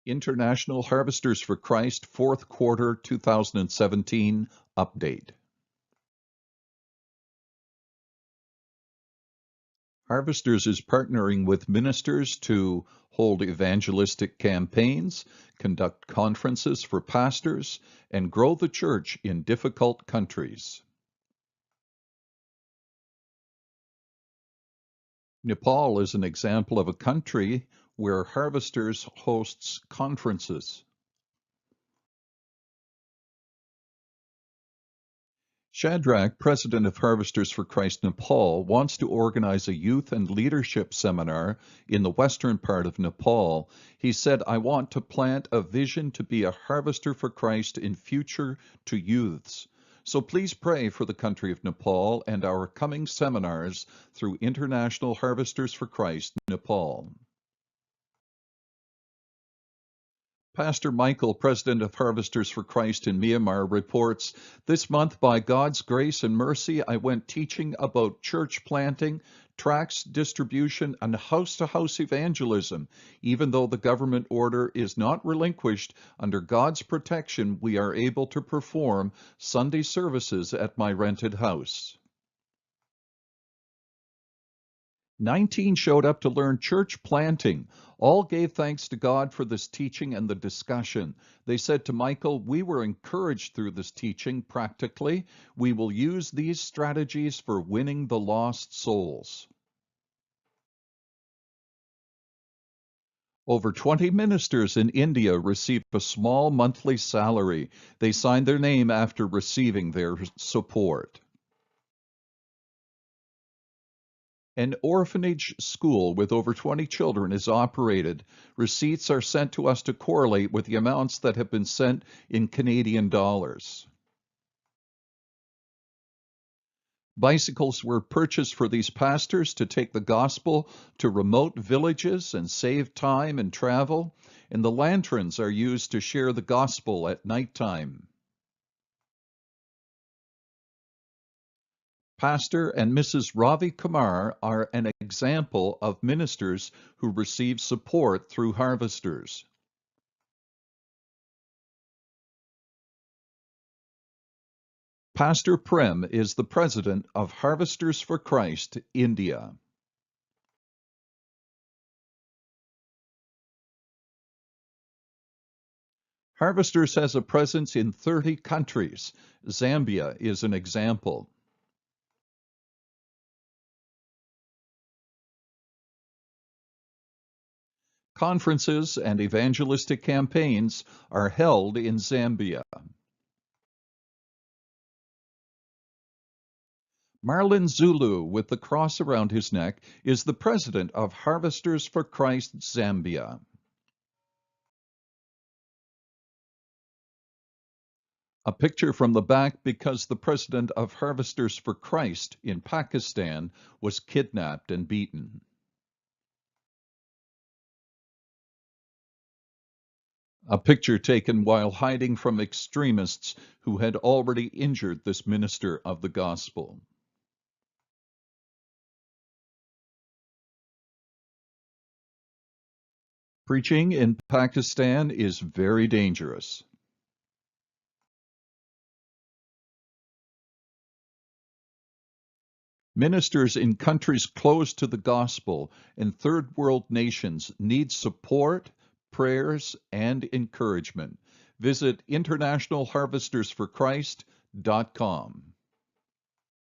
International Harvesters for Christ fourth quarter 2017 update. Harvesters is partnering with ministers to hold evangelistic campaigns, conduct conferences for pastors, and grow the church in difficult countries. Nepal is an example of a country where Harvesters hosts conferences. Shadrach, president of Harvesters for Christ Nepal, wants to organize a youth and leadership seminar in the western part of Nepal. He said, "I want to plant a vision to be a harvester for Christ in future to youths. So please pray for the country of Nepal and our coming seminars through International Harvesters for Christ Nepal." Pastor Michael, president of Harvesters for Christ in Myanmar, reports, "This month, by God's grace and mercy, I went teaching about church planting, tracts distribution, and house-to-house evangelism. Even though the government order is not relinquished, under God's protection, we are able to perform Sunday services at my rented house." 19 showed up to learn church planting. All gave thanks to God for this teaching and the discussion. They said to Michael, "We were encouraged through this teaching practically. We will use these strategies for winning the lost souls." Over 20 ministers in India receive a small monthly salary. They signed their name after receiving their support. An orphanage school with over 20 children is operated. Receipts are sent to us to correlate with the amounts that have been sent in Canadian dollars. Bicycles were purchased for these pastors to take the gospel to remote villages and save time and travel, and the lanterns are used to share the gospel at nighttime. Pastor and Mrs. Ravi Kumar are an example of ministers who receive support through Harvesters. Pastor Prem is the president of Harvesters for Christ, India. Harvesters has a presence in 30 countries. Zambia is an example. Conferences and evangelistic campaigns are held in Zambia. Marlon Zulu, with the cross around his neck, is the president of Harvesters for Christ Zambia. A picture from the back because the president of Harvesters for Christ in Pakistan was kidnapped and beaten. A picture taken while hiding from extremists who had already injured this minister of the gospel. Preaching in Pakistan is very dangerous. Ministers in countries close to the gospel and third world nations need support, prayers, and encouragement. Visit internationalharvestersforchrist.com.